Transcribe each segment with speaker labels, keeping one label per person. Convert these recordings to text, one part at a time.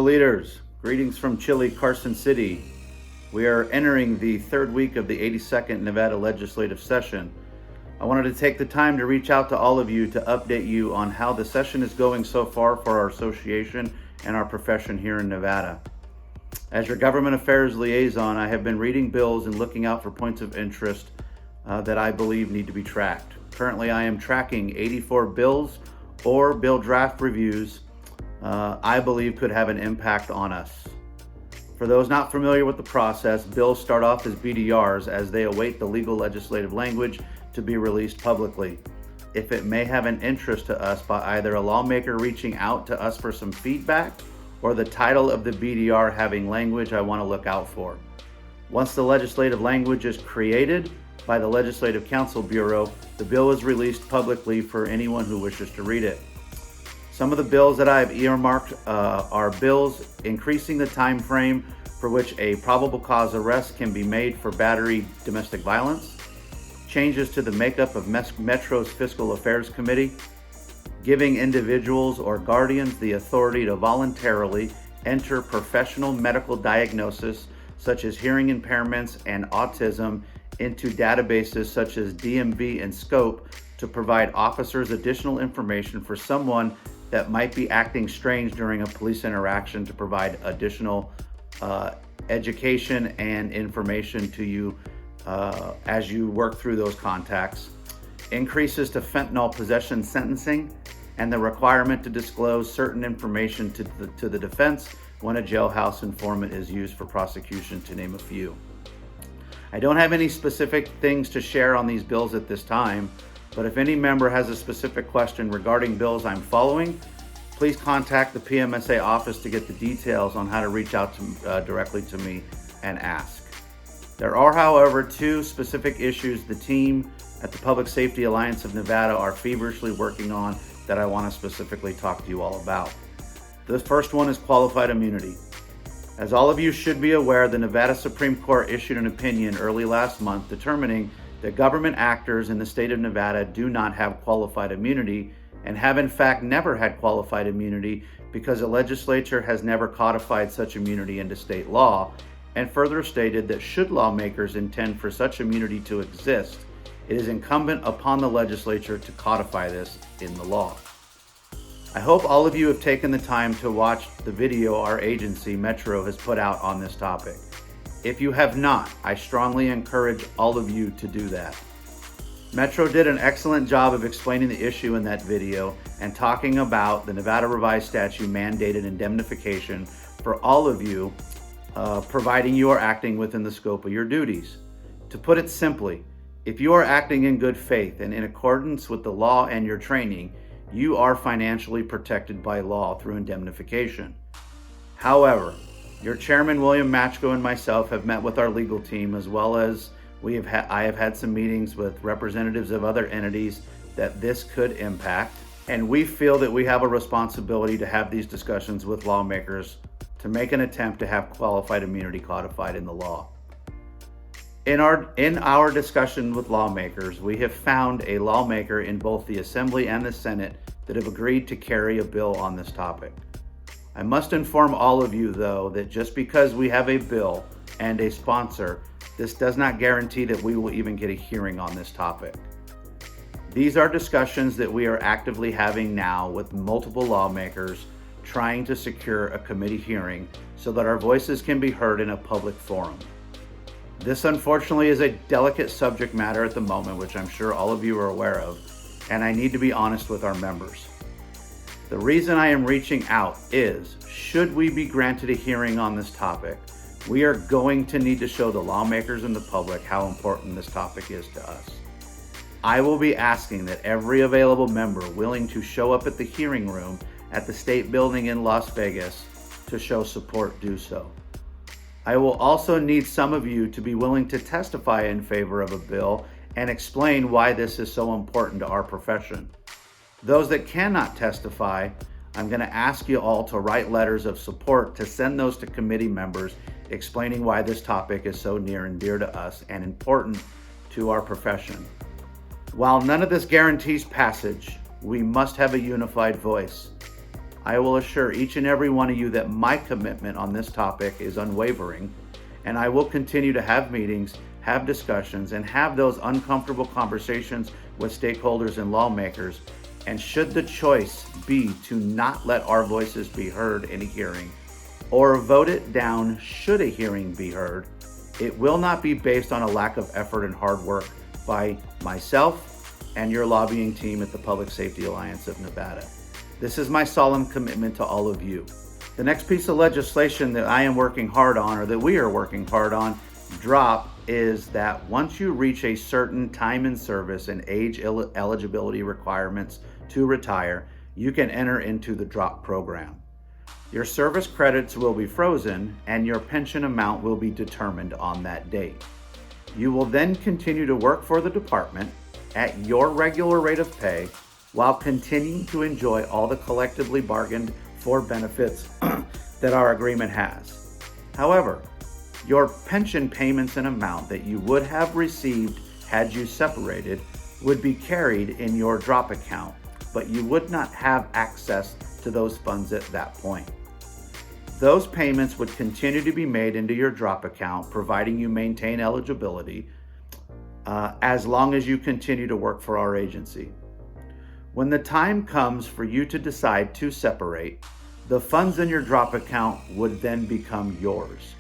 Speaker 1: Fellow leaders, greetings from chilly Carson City. We are entering the third week of the 82nd Nevada legislative session. I wanted to take the time to reach out to all of you to update you on how the session is going so far for our association and our profession here in Nevada. As your government affairs liaison, I have been reading bills and looking out for points of interest that I believe need to be tracked. Currently, I am tracking 84 bills or bill draft reviews I believe could have an impact on us. For those not familiar with the process, bills start off as BDRs as they await the legal legislative language to be released publicly. If it may have an interest to us by either a lawmaker reaching out to us for some feedback or the title of the BDR having language I want to look out for. Once the legislative language is created by the Legislative Counsel Bureau, the bill is released publicly for anyone who wishes to read it. Some of the bills that I have earmarked are bills increasing the time frame for which a probable cause arrest can be made for battery domestic violence, changes to the makeup of Metro's Fiscal Affairs Committee, giving individuals or guardians the authority to voluntarily enter professional medical diagnosis such as hearing impairments and autism into databases such as DMV and SCOPE to provide officers additional information for someone that might be acting strange during a police interaction to provide additional education and information to you as you work through those contacts. Increases to fentanyl possession sentencing and the requirement to disclose certain information to the defense when a jailhouse informant is used for prosecution, to name a few. I don't have any specific things to share on these bills at this time, but if any member has a specific question regarding bills I'm following, please contact the PMSA office to get the details on how to reach out directly to me and ask. There are, however, two specific issues the team at the Public Safety Alliance of Nevada are feverishly working on that I want to specifically talk to you all about. The first one is qualified immunity. As all of you should be aware, the Nevada Supreme Court issued an opinion early last month determining that government actors in the state of Nevada do not have qualified immunity and have in fact never had qualified immunity because the legislature has never codified such immunity into state law, and further stated that should lawmakers intend for such immunity to exist, it is incumbent upon the legislature to codify this in the law. I hope all of you have taken the time to watch the video our agency, Metro, has put out on this topic. If you have not, I strongly encourage all of you to do that. Metro did an excellent job of explaining the issue in that video and talking about the Nevada Revised Statute mandated indemnification for all of you, providing you are acting within the scope of your duties. To put it simply, if you are acting in good faith and in accordance with the law and your training, you are financially protected by law through indemnification. However, your chairman, William Matchko, and myself have met with our legal team, as well as I have had some meetings with representatives of other entities that this could impact, and we feel that we have a responsibility to have these discussions with lawmakers to make an attempt to have qualified immunity codified in the law. In our discussion with lawmakers, we have found a lawmaker in both the Assembly and the Senate that have agreed to carry a bill on this topic. I must inform all of you, though, that just because we have a bill and a sponsor, this does not guarantee that we will even get a hearing on this topic. These are discussions that we are actively having now with multiple lawmakers trying to secure a committee hearing so that our voices can be heard in a public forum. This, unfortunately, is a delicate subject matter at the moment, which I'm sure all of you are aware of, and I need to be honest with our members. The reason I am reaching out is, should we be granted a hearing on this topic, we are going to need to show the lawmakers and the public how important this topic is to us. I will be asking that every available member willing to show up at the hearing room at the State Building in Las Vegas to show support do so. I will also need some of you to be willing to testify in favor of a bill and explain why this is so important to our profession. Those that cannot testify, I'm going to ask you all to write letters of support to send those to committee members explaining why this topic is so near and dear to us and important to our profession. While none of this guarantees passage, we must have a unified voice. I will assure each and every one of you that my commitment on this topic is unwavering, and I will continue to have meetings, have discussions, and have those uncomfortable conversations with stakeholders and lawmakers. And should the choice be to not let our voices be heard in a hearing, or vote it down should a hearing be heard, it will not be based on a lack of effort and hard work by myself and your lobbying team at the Public Safety Alliance of Nevada. This is my solemn commitment to all of you. The next piece of legislation that I am working hard on, or that we are working hard on, drop, is that once you reach a certain time in service and age eligibility requirements to retire, you can enter into the drop program. Your service credits will be frozen and your pension amount will be determined on that date. You will then continue to work for the department at your regular rate of pay while continuing to enjoy all the collectively bargained for benefits that our agreement has. However, your pension payments and amount that you would have received had you separated would be carried in your drop account, but you would not have access to those funds at that point. Those payments would continue to be made into your drop account, providing you maintain eligibility, as long as you continue to work for our agency. When the time comes for you to decide to separate, the funds in your drop account would then become yours.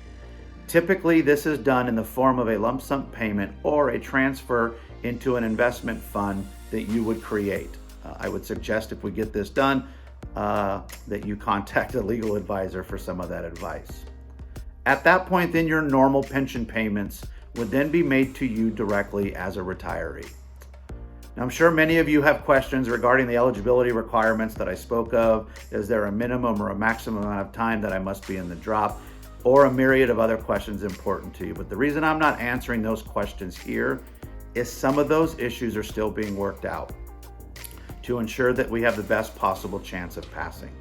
Speaker 1: Typically, this is done in the form of a lump sum payment or a transfer into an investment fund that you would create. I would suggest, if we get this done, that you contact a legal advisor for some of that advice. At that point, then your normal pension payments would then be made to you directly as a retiree. Now, I'm sure many of you have questions regarding the eligibility requirements that I spoke of. Is there a minimum or a maximum amount of time that I must be in the drop, or a myriad of other questions important to you? But the reason I'm not answering those questions here is some of those issues are still being worked out to ensure that we have the best possible chance of passing.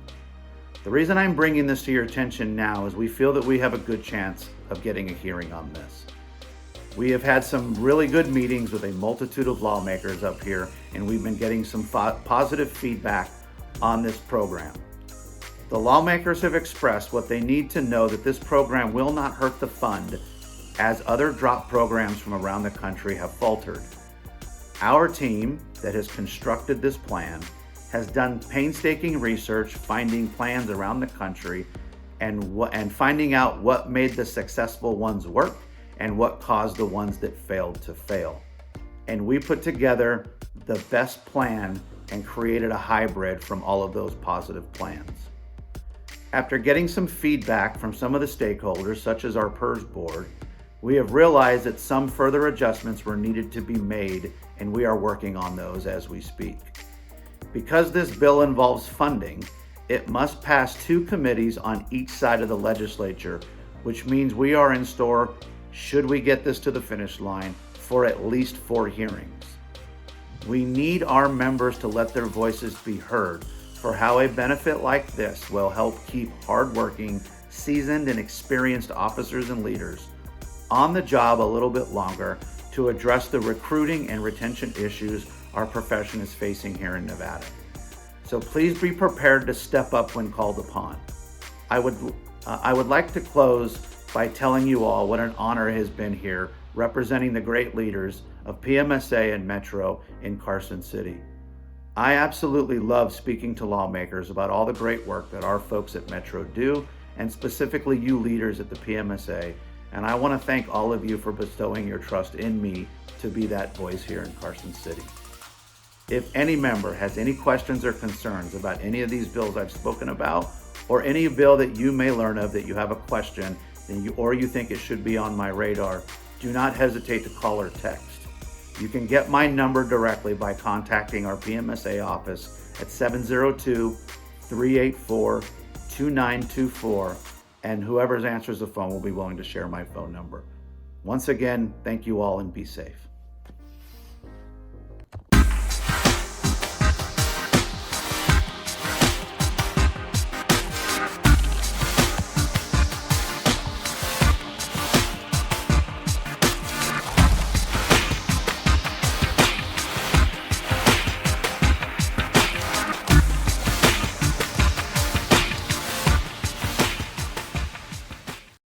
Speaker 1: The reason I'm bringing this to your attention now is we feel that we have a good chance of getting a hearing on this. We have had some really good meetings with a multitude of lawmakers up here, and we've been getting some positive feedback on this program. The lawmakers have expressed what they need to know, that this program will not hurt the fund, as other drop programs from around the country have faltered. Our team that has constructed this plan has done painstaking research, finding plans around the country and finding out what made the successful ones work and what caused the ones that failed to fail. And we put together the best plan and created a hybrid from all of those positive plans. After getting some feedback from some of the stakeholders, such as our PERS board, we have realized that some further adjustments were needed to be made, and we are working on those as we speak. Because this bill involves funding, it must pass 2 committees on each side of the legislature, which means we are in store, should we get this to the finish line, for at least 4 hearings. We need our members to let their voices be heard for how a benefit like this will help keep hardworking, seasoned, and experienced officers and leaders on the job a little bit longer to address the recruiting and retention issues our profession is facing here in Nevada. So please be prepared to step up when called upon. I would like to close by telling you all what an honor it has been here representing the great leaders of PMSA and Metro in Carson City. I absolutely love speaking to lawmakers about all the great work that our folks at Metro do, and specifically you leaders at the PMSA. And I want to thank all of you for bestowing your trust in me to be that voice here in Carson City. If any member has any questions or concerns about any of these bills I've spoken about, or any bill that you may learn of that you have a question or you think it should be on my radar, do not hesitate to call or text. You can get my number directly by contacting our PMSA office at 702-384-2924, and whoever answers the phone will be willing to share my phone number. Once again, thank you all and be safe.